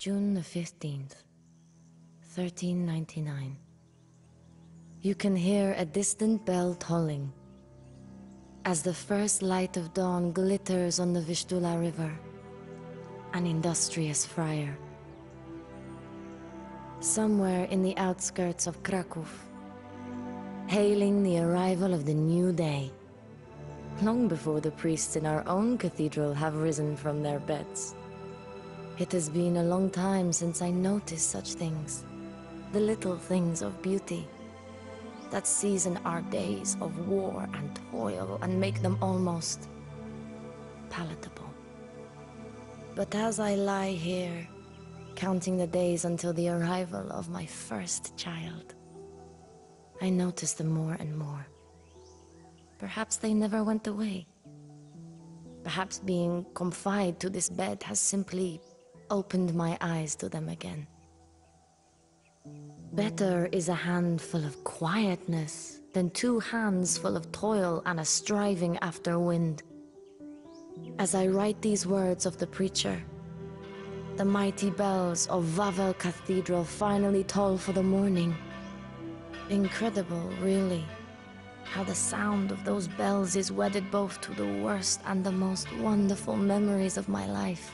June the 15th, 1399. You can hear a distant bell tolling as the first light of dawn glitters on the Vistula River, an industrious friar. Somewhere in the outskirts of Kraków, hailing the arrival of the new day, long before the priests in our own cathedral have risen from their beds. It has been a long time since I noticed such things, the little things of beauty that season our days of war and toil and make them almost palatable. But as I lie here, counting the days until the arrival of my first child, I notice them more and more. Perhaps they never went away. Perhaps being confined to this bed has simply opened my eyes to them again. Better is a handful of quietness than 2 hands full of toil and a striving after wind. As I write these words of the preacher, the mighty bells of Wawel Cathedral finally toll for the morning. Incredible, really, how the sound of those bells is wedded both to the worst and the most wonderful memories of my life.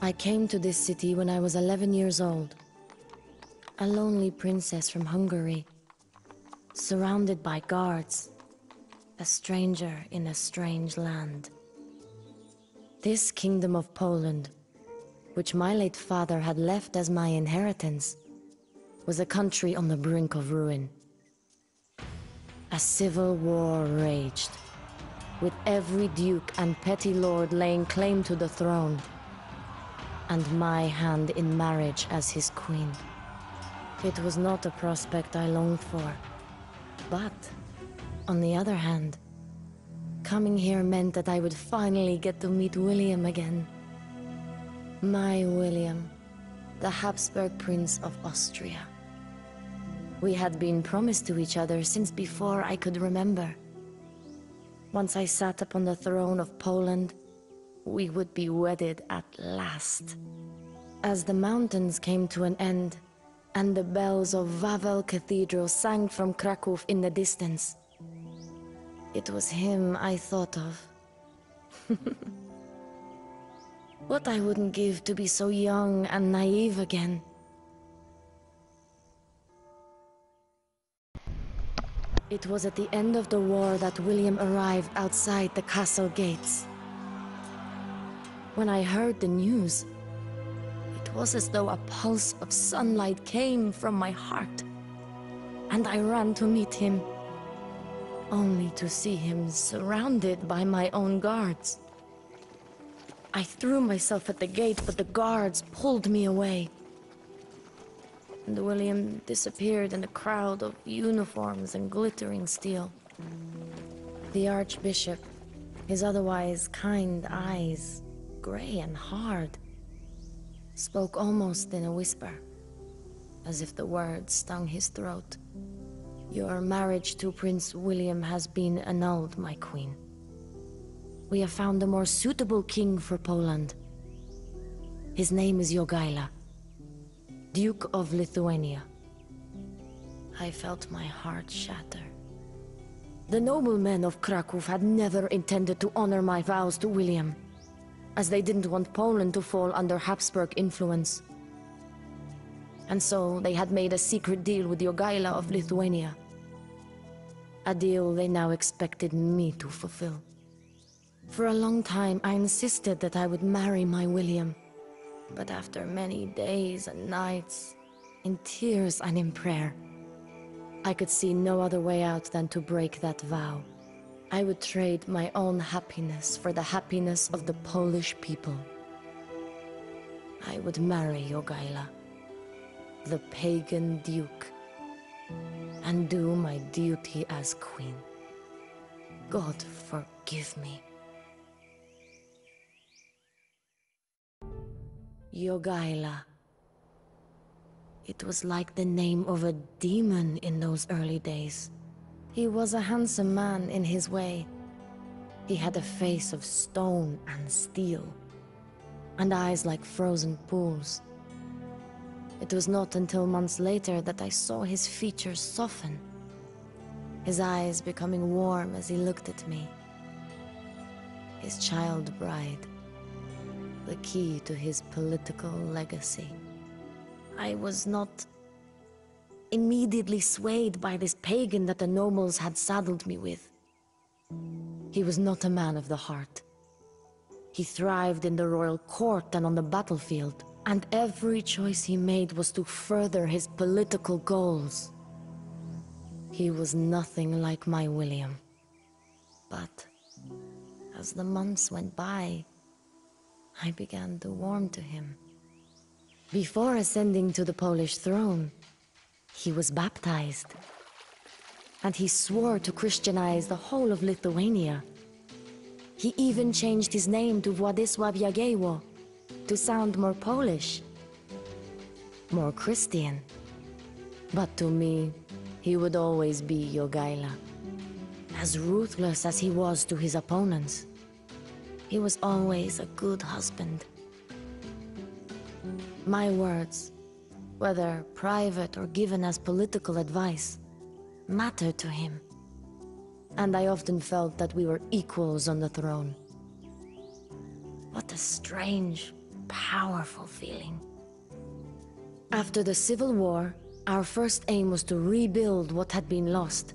I came to this city when I was 11 years old. A lonely princess from Hungary, surrounded by guards, a stranger in a strange land. This kingdom of Poland, which my late father had left as my inheritance, was a country on the brink of ruin. A civil war raged, with every duke and petty lord laying claim to the throne, and my hand in marriage as his queen. It was not a prospect I longed for, but, on the other hand, coming here meant that I would finally get to meet William again. My William, the Habsburg Prince of Austria. We had been promised to each other since before I could remember. Once I sat upon the throne of Poland, we would be wedded at last. As the mountains came to an end, and the bells of Wawel Cathedral sang from Kraków in the distance, it was him I thought of. What I wouldn't give to be so young and naive again. It was at the end of the war that William arrived outside the castle gates. When I heard the news, it was as though a pulse of sunlight came from my heart, and I ran to meet him, only to see him surrounded by my own guards. I threw myself at the gate, but the guards pulled me away, and William disappeared in a crowd of uniforms and glittering steel. The Archbishop, his otherwise kind eyes, gray and hard, spoke almost in a whisper, as if the words stung his throat. Your marriage to Prince William has been annulled, my queen. We have found a more suitable king for Poland. His name is Jogaila, Duke of Lithuania. I felt my heart shatter. The noblemen of Kraków had never intended to honor my vows to William, as they didn't want Poland to fall under Habsburg influence. And so they had made a secret deal with Jogaila of Lithuania. A deal they now expected me to fulfill. For a long time I insisted that I would marry my William. But after many days and nights, in tears and in prayer, I could see no other way out than to break that vow. I would trade my own happiness for the happiness of the Polish people. I would marry Jogaila, the pagan duke, and do my duty as queen. God forgive me. Jogaila. It was like the name of a demon in those early days. He was a handsome man in his way. He had a face of stone and steel. and eyes like frozen pools. It was not until months later that I saw his features soften, his eyes becoming warm as he looked at me. His child bride, the key to his political legacy. I was not immediately swayed by this pagan that the nobles had saddled me with. He was not a man of the heart. He thrived in the royal court and on the battlefield, and every choice he made was to further his political goals. He was nothing like my William. But as the months went by, I began to warm to him. Before ascending to the Polish throne, he was baptized, and he swore to Christianize the whole of Lithuania. He even changed his name to Władysław Jagiełło, to sound more Polish, more Christian. But to me, he would always be Jogaila. As ruthless as he was to his opponents, he was always a good husband. My words, whether private or given as political advice, mattered to him, and I often felt that we were equals on the throne. What a strange, powerful feeling. After the civil war, our first aim was to rebuild what had been lost.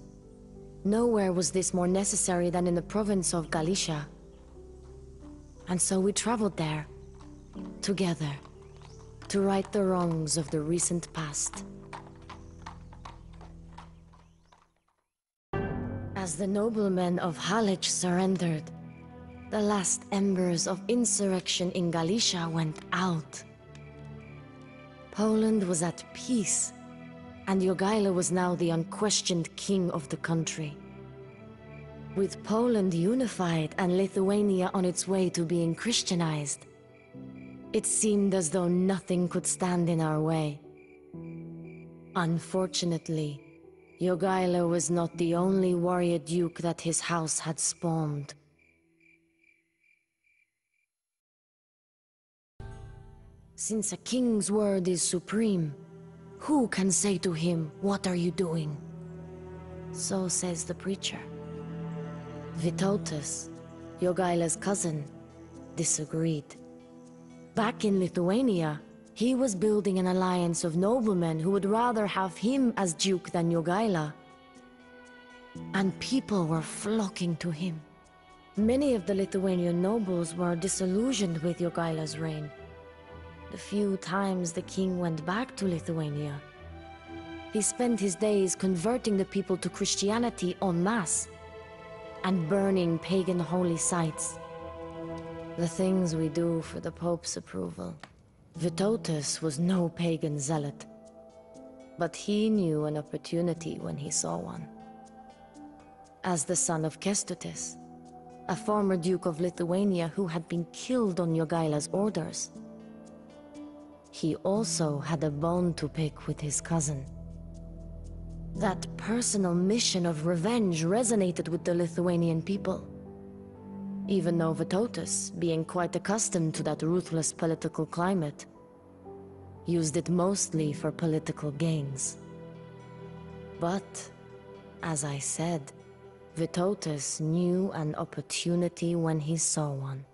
Nowhere was this more necessary than in the province of Galicia. And so we traveled there, together, to right the wrongs of the recent past. As the noblemen of Halich surrendered, the last embers of insurrection in Galicia went out. Poland was at peace, and Jogaila was now the unquestioned king of the country. With Poland unified and Lithuania on its way to being Christianized, it seemed as though nothing could stand in our way. Unfortunately, Jogaila was not the only warrior duke that his house had spawned. Since a king's word is supreme, who can say to him, "What are you doing?" So says the preacher. Vytautas, Jogaila's cousin, disagreed. Back in Lithuania, he was building an alliance of noblemen who would rather have him as duke than Jogaila. And people were flocking to him. Many of the Lithuanian nobles were disillusioned with Jogaila's reign. The few times the king went back to Lithuania, he spent his days converting the people to Christianity en masse and burning pagan holy sites. The things we do for the Pope's approval. Vytautas was no pagan zealot, but he knew an opportunity when he saw one. As the son of Kęstutis, a former Duke of Lithuania who had been killed on Jogaila's orders, he also had a bone to pick with his cousin. That personal mission of revenge resonated with the Lithuanian people, even though Vytautas, being quite accustomed to that ruthless political climate, used it mostly for political gains. But, as I said, Vytautas knew an opportunity when he saw one.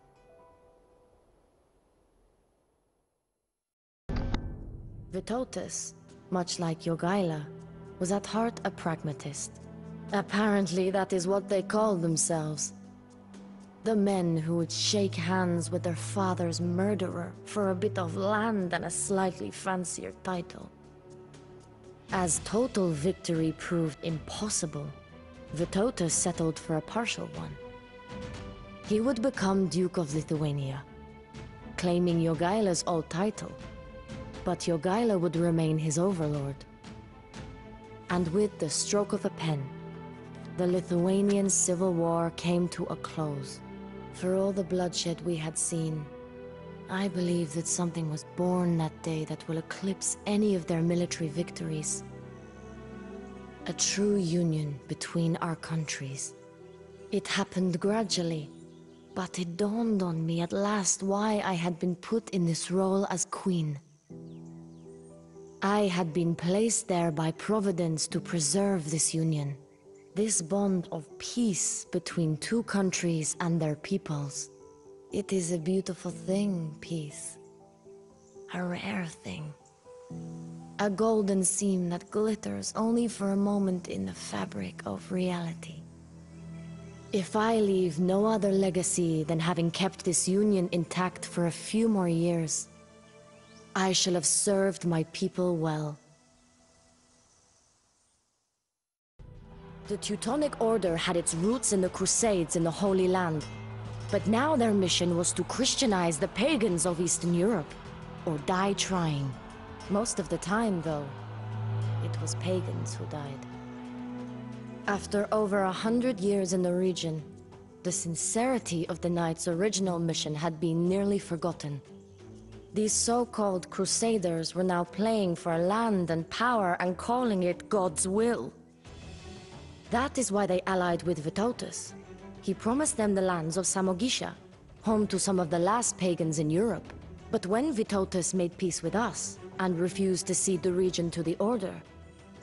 Vytautas, much like Jogaila, was at heart a pragmatist. Apparently that is what they called themselves. The men who would shake hands with their father's murderer for a bit of land and a slightly fancier title. As total victory proved impossible, Vytautas settled for a partial one. He would become Duke of Lithuania, claiming Jogaila's old title, but Jogaila would remain his overlord. And with the stroke of a pen, the Lithuanian civil war came to a close. For all the bloodshed we had seen, I believe that something was born that day that will eclipse any of their military victories. A true union between our countries. It happened gradually, But it dawned on me at last why I had been put in this role as queen. I had been placed there by Providence to preserve this union, this bond of peace between two countries and their peoples. It is a beautiful thing, peace. A rare thing. A golden seam that glitters only for a moment in the fabric of reality. If I leave no other legacy than having kept this union intact for a few more years, I shall have served my people well. The Teutonic Order had its roots in the Crusades in the Holy Land, but now their mission was to Christianize the pagans of Eastern Europe, or die trying. Most of the time, though, it was pagans who died. After over 100 years in the region, the sincerity of the Knights' original mission had been nearly forgotten. These so-called Crusaders were now playing for land and power and calling it God's will. That is why they allied with Vytautas. He promised them the lands of Samogisha, home to some of the last pagans in Europe. But when Vytautas made peace with us and refused to cede the region to the Order,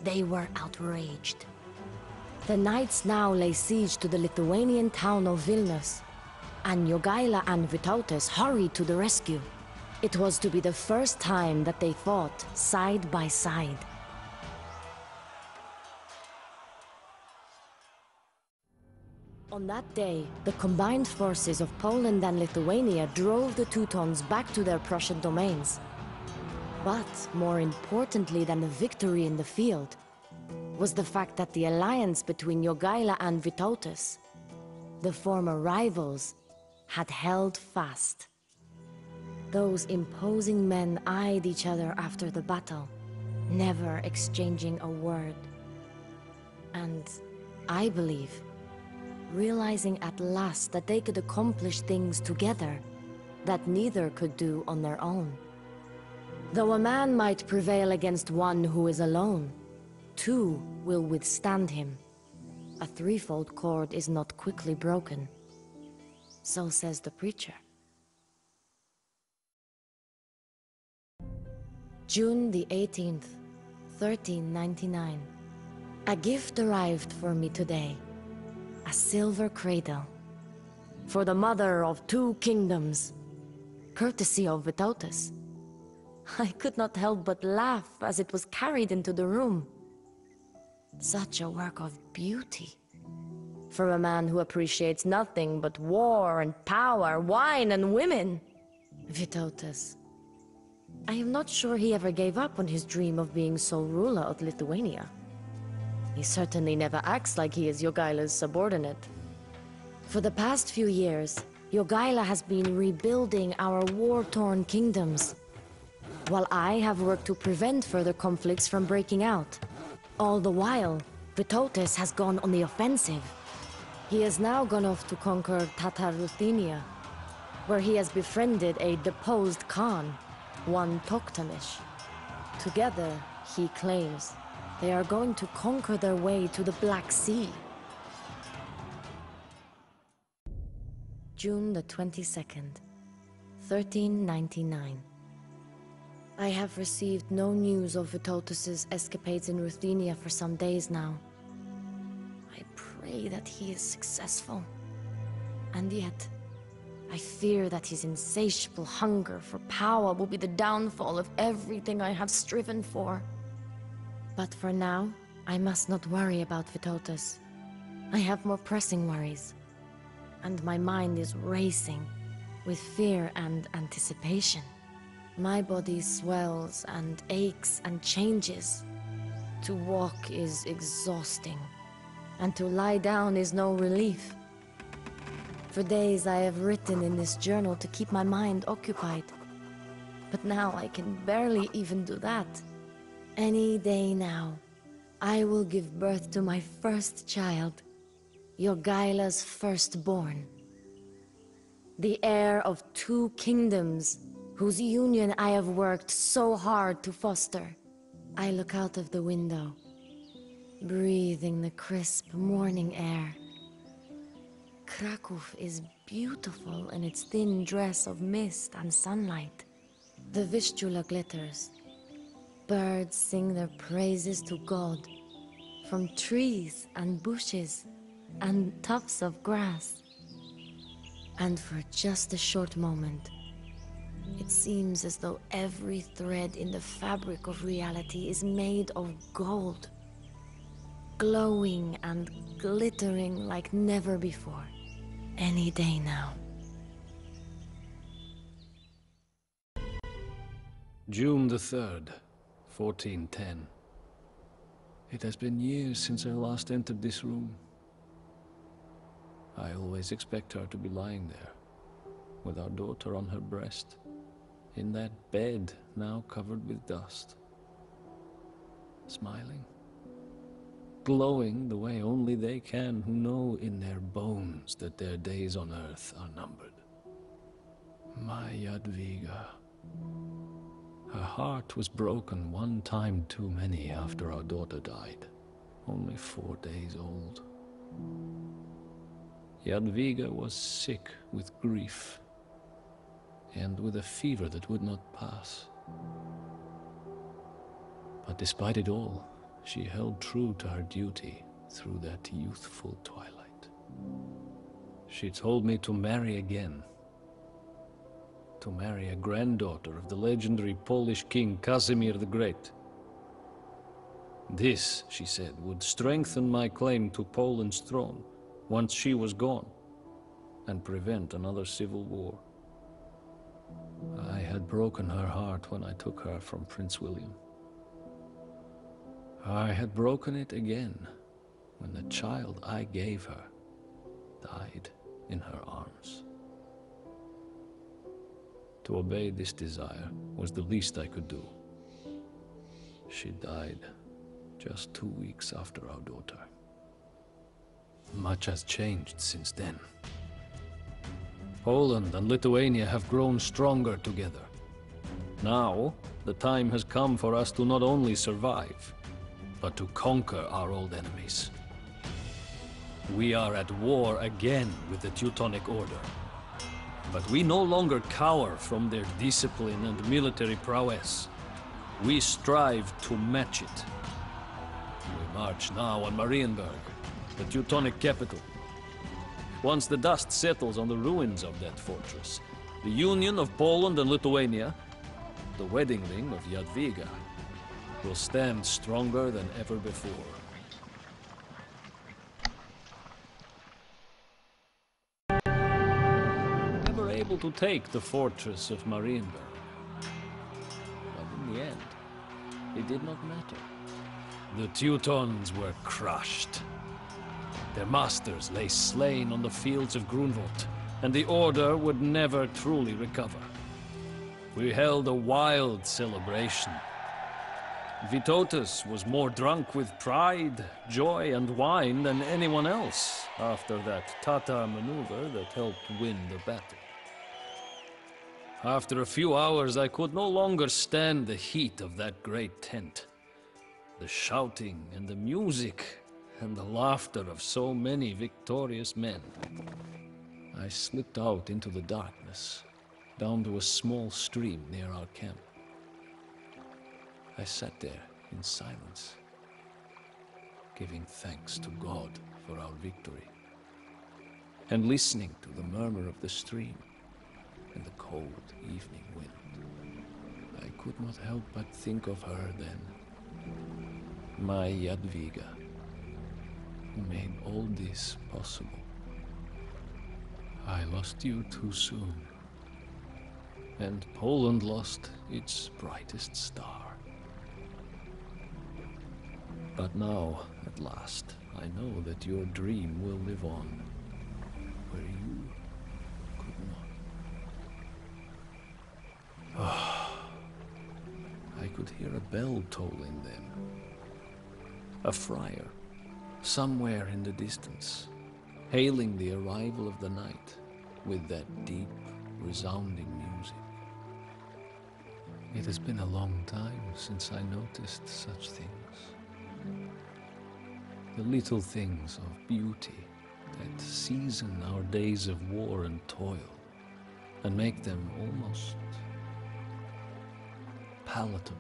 they were outraged. The Knights now lay siege to the Lithuanian town of Vilnius, and Jogaila and Vytautas hurried to the rescue. It was to be the first time that they fought side by side. On that day, the combined forces of Poland and Lithuania drove the Teutons back to their Prussian domains. But more importantly than the victory in the field, was the fact that the alliance between Jogaila and Vytautas, the former rivals, had held fast. Those imposing men eyed each other after the battle, never exchanging a word. And I believe, realizing at last that they could accomplish things together that neither could do on their own. Though a man might prevail against one who is alone, two will withstand him. A threefold cord is not quickly broken. So says the preacher. June the 18th, 1399. A gift arrived for me today. A silver cradle. For the mother of two kingdoms. Courtesy of Vytautas. I could not help but laugh as it was carried into the room. Such a work of beauty. For a man who appreciates nothing but war and power, wine and women. Vytautas. I am not sure he ever gave up on his dream of being sole ruler of Lithuania. He certainly never acts like he is Jogaila's subordinate. For the past few years, Jogaila has been rebuilding our war-torn kingdoms, while I have worked to prevent further conflicts from breaking out. All the while, Vytautas has gone on the offensive. He has now gone off to conquer Tatar Ruthenia, where he has befriended a deposed Khan, one Toktamish. Together, he claims, they are going to conquer their way to the Black Sea. June the 22nd, 1399. I have received no news of Vytautas' escapades in Ruthenia for some days now. I pray that he is successful. And yet, I fear that his insatiable hunger for power will be the downfall of everything I have striven for. But for now, I must not worry about Vytautas. I have more pressing worries. And my mind is racing with fear and anticipation. My body swells and aches and changes. To walk is exhausting, and to lie down is no relief. For days I have written in this journal to keep my mind occupied. But now I can barely even do that. Any day now, I will give birth to my first child, Jogaila's firstborn. The heir of two kingdoms, whose union I have worked so hard to foster. I look out of the window, breathing the crisp morning air. Kraków is beautiful in its thin dress of mist and sunlight. The Vistula glitters. Birds sing their praises to God, from trees and bushes and tufts of grass. And for just a short moment, it seems as though every thread in the fabric of reality is made of gold, glowing and glittering like never before. Any day now. June the 3rd, 1410. It has been years since I last entered this room. I always expect her to be lying there, with our daughter on her breast, in that bed now covered with dust. Smiling, glowing the way only they can who know in their bones that their days on earth are numbered. My Jadwiga. Her heart was broken one time too many after our daughter died, only 4 days old. Jadwiga was sick with grief, and with a fever that would not pass. But despite it all, she held true to her duty through that youthful twilight. She told me to marry again, to marry a granddaughter of the legendary Polish king Casimir the Great. This, she said, would strengthen my claim to Poland's throne once she was gone, and prevent another civil war. I had broken her heart when I took her from Prince William. I had broken it again when the child I gave her died in her arms. To obey this desire was the least I could do. She died just 2 weeks after our daughter. Much has changed since then. Poland and Lithuania have grown stronger together. Now, the time has come for us to not only survive, but to conquer our old enemies. We are at war again with the Teutonic Order. But we no longer cower from their discipline and military prowess. We strive to match it. We march now on Marienburg, the Teutonic capital. Once the dust settles on the ruins of that fortress, the union of Poland and Lithuania, the wedding ring of Jadwiga, will stand stronger than ever before. Able to take the fortress of Marienburg. But in the end, it did not matter. The Teutons were crushed. Their masters lay slain on the fields of Grunwald, and the Order would never truly recover. We held a wild celebration. Vytautas was more drunk with pride, joy, and wine than anyone else after that Tatar maneuver that helped win the battle. After a few hours, I could no longer stand the heat of that great tent. The shouting and the music and the laughter of so many victorious men. I slipped out into the darkness, down to a small stream near our camp. I sat there in silence, giving thanks to God for our victory, and listening to the murmur of the stream and the cold evening wind. I could not help but think of her then, my Jadwiga, who made all this possible. I lost you too soon, and Poland lost its brightest star. But now, at last, I know that your dream will live on, where you could not. I could hear a bell tolling then. A friar, somewhere in the distance, hailing the arrival of the night with that deep, resounding music. It has been a long time since I noticed such things. The little things of beauty that season our days of war and toil and make them almost palatable.